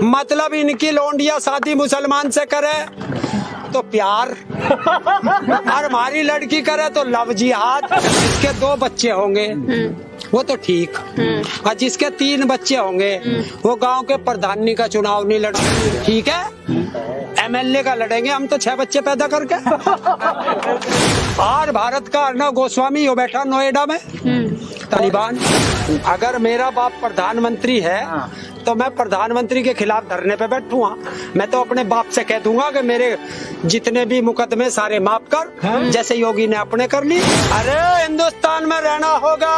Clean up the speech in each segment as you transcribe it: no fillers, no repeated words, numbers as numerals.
मतलब इनकी लौंडिया शादी मुसलमान से करे तो प्यार, और हमारी लड़की करे तो लव जिहाद। इसके 2 बच्चे होंगे वो तो ठीक, और जिसके 3 बच्चे होंगे वो गांव के प्रधानी का चुनाव नहीं लड़, ठीक है, MLA का लड़ेंगे हम तो 6 बच्चे पैदा करके। और भारत का अर्णव गोस्वामी वो बैठा नोएडा में तालिबान। अगर मेरा बाप प्रधानमंत्री है तो मैं प्रधानमंत्री के खिलाफ धरने पे बैठूंगा। मैं तो अपने बाप से कह दूंगा कि मेरे जितने भी मुकदमे सारे माफ कर, जैसे योगी ने अपने कर लिए। अरे हिंदुस्तान में रहना होगा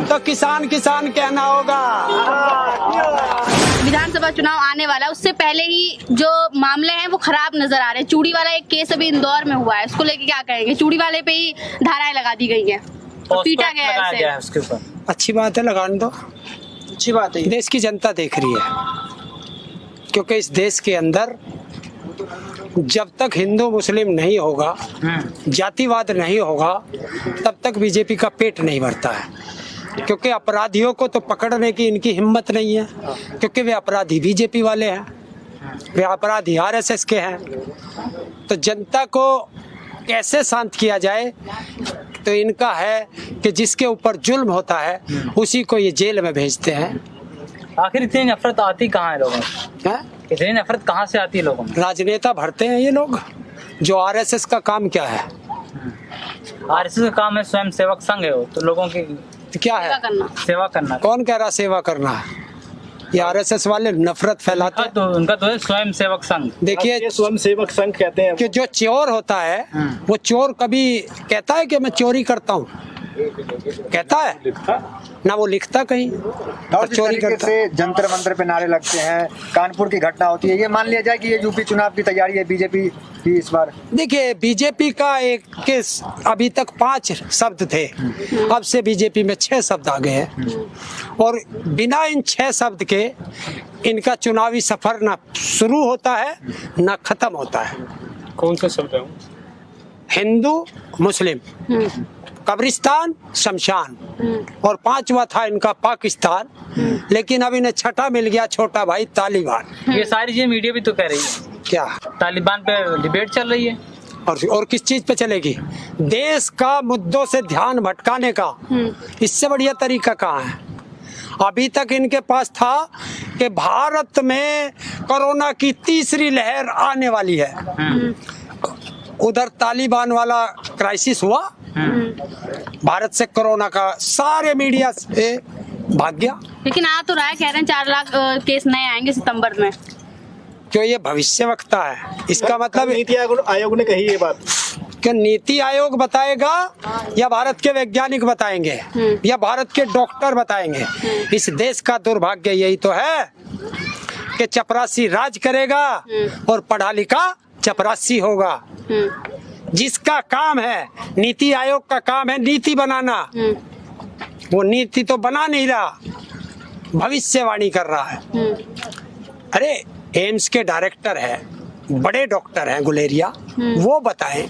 तो किसान किसान कहना होगा। विधानसभा चुनाव आने वाला है, उससे पहले ही जो मामले हैं वो खराब नजर आ रहे हैं। चूड़ी वाला एक केस अभी इंदौर में हुआ है, उसको लेके क्या कहेंगे? चूड़ी वाले पे ही धाराएं लगा दी गई हैं, पीटा गया है उसके ऊपर। अच्छी बात है, लगाने दो, अच्छी बात है। देश की जनता देख रही है, क्योंकि इस देश के अंदर जब तक हिंदू मुस्लिम नहीं होगा, जातिवाद नहीं होगा, तब तक बीजेपी का पेट नहीं भरता है। क्योंकि अपराधियों को तो पकड़ने की इनकी हिम्मत नहीं है, क्योंकि वे अपराधी बीजेपी वाले हैं, वे अपराधी RSS के हैं। तो जनता को कैसे शांत किया जाए, तो इनका है कि जिसके ऊपर जुल्म होता है उसी को ये जेल में भेजते हैं। आखिर इतनी नफरत आती कहाँ है लोगों में? इतनी नफरत कहाँ से आती है लोगों में? राजनेता भरते हैं ये लोग, जो RSS का काम क्या है? RSS का काम है स्वयं सेवक संघ है वो, तो लोगों की क्या है? सेवा करना। कौन कह रहा सेवा करना है? ये RSS वाले नफरत फैलाते हैं। तो उनका तो है स्वयं सेवक संघ। देखिए स्वयं सेवक संघ कहते हैं कि जो चोर होता है वो चोर कभी कहता है कि मैं चोरी करता हूँ? कहता है ना, वो लिखता कहीं और चोरी करते से जंतर मंतर पे नारे लगते हैं। कानपुर की घटना होती है, ये मान लिया जाए कि ये यूपी चुनाव की तैयारी है बीजेपी की इस बार। देखिए बीजेपी का एक केस अभी तक 5 शब्द थे, अब से बीजेपी में 6 शब्द आ गए हैं, और बिना इन 6 शब्द के इनका चुनावी सफर ना शुरू होता है ना खत्म होता है। कौन सा शब्द है? हिंदू मुस्लिम, कब्रिस्तान शमशान, और 5वां था इनका पाकिस्तान, लेकिन अब इन्हें 6ठा मिल गया, छोटा भाई तालिबान। ये सारी चीजें मीडिया भी तो कह रही है। क्या तालिबान पे डिबेट चल रही है, और किस चीज पे चलेगी? देश का मुद्दों से ध्यान भटकाने का इससे बढ़िया तरीका कहाँ है? अभी तक इनके पास था कि भारत में कोरोना की 3री लहर आने वाली है, उधर तालिबान वाला क्राइसिस हुआ, भारत से कोरोना का सारे मीडिया से भाग गया। लेकिन आ तो रहा है, कह रहे हैं 4 लाख केस नए आएंगे सितंबर में। क्यों? ये भविष्यवक्ता है, इसका मतलब नीति आयोग ने कही ये बात। क्या नीति आयोग बताएगा या भारत के वैज्ञानिक बताएंगे या भारत के डॉक्टर बताएंगे? इस देश का दुर्भाग्य यही तो है कि चपरासी राज करेगा और पढ़ा लिखा चपरासी होगा। जिसका काम है, नीति आयोग का काम है नीति बनाना, वो नीति तो बना नहीं रहा, भविष्यवाणी कर रहा है। अरे एम्स के डायरेक्टर है, बड़े डॉक्टर हैं गुलेरिया, वो बताएं,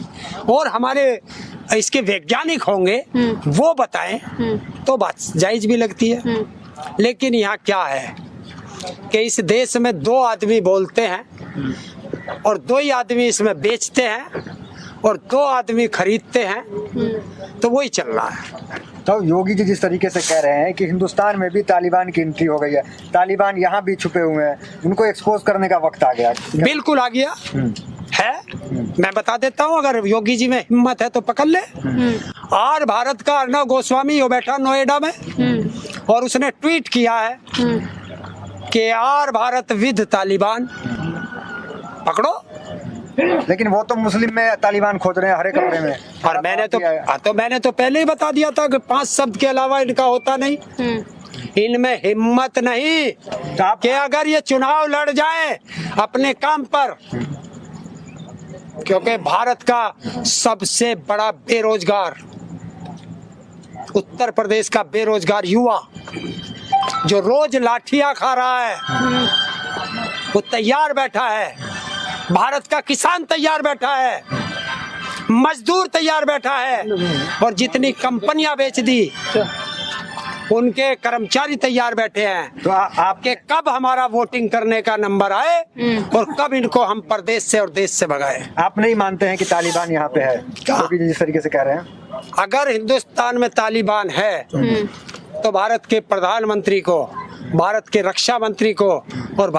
और हमारे इसके वैज्ञानिक होंगे वो बताएं तो बात जायज भी लगती है। लेकिन यहाँ क्या है कि इस देश में 2 आदमी बोलते हैं और 2 ही आदमी इसमें बेचते हैं और 2 आदमी खरीदते हैं, तो वही चल रहा है। तो योगी जी जिस तरीके से कह रहे हैं कि हिंदुस्तान में भी तालिबान की एंट्री हो गई है, तालिबान यहाँ भी छुपे हुए हैं, उनको एक्सपोज करने का वक्त आ गया। बिल्कुल आ गया है, मैं बता देता हूँ, अगर योगी जी में हिम्मत है तो पकड़ ले। और भारत का अर्णव गोस्वामी वो बैठा नोएडा में, और उसने ट्वीट किया है कि यार भारत विद तालिबान, पकड़ो। लेकिन वो तो मुस्लिम में तालिबान खोज रहे हैं हरे कपड़े में। और मैंने तो पहले ही बता दिया था कि 5 शब्द के अलावा इनका होता नहीं। इनमें हिम्मत नहीं कि अगर ये चुनाव लड़ जाए अपने काम पर, क्योंकि भारत का सबसे बड़ा बेरोजगार, उत्तर प्रदेश का बेरोजगार युवा जो रोज लाठियां खा रहा है, वो तैयार बैठा है। भारत का किसान तैयार बैठा है, मजदूर तैयार बैठा है, और जितनी कंपनियां बेच दी उनके कर्मचारी तैयार बैठे हैं तो आपके कब हमारा वोटिंग करने का नंबर आए और कब इनको हम प्रदेश से और देश से भगाए। आप नहीं मानते हैं कि तालिबान यहाँ पे है, क्योंकि जिस तरीके से कह रहे हैं? अगर हिंदुस्तान में तालिबान है तो भारत के प्रधानमंत्री को, भारत के रक्षा मंत्री को और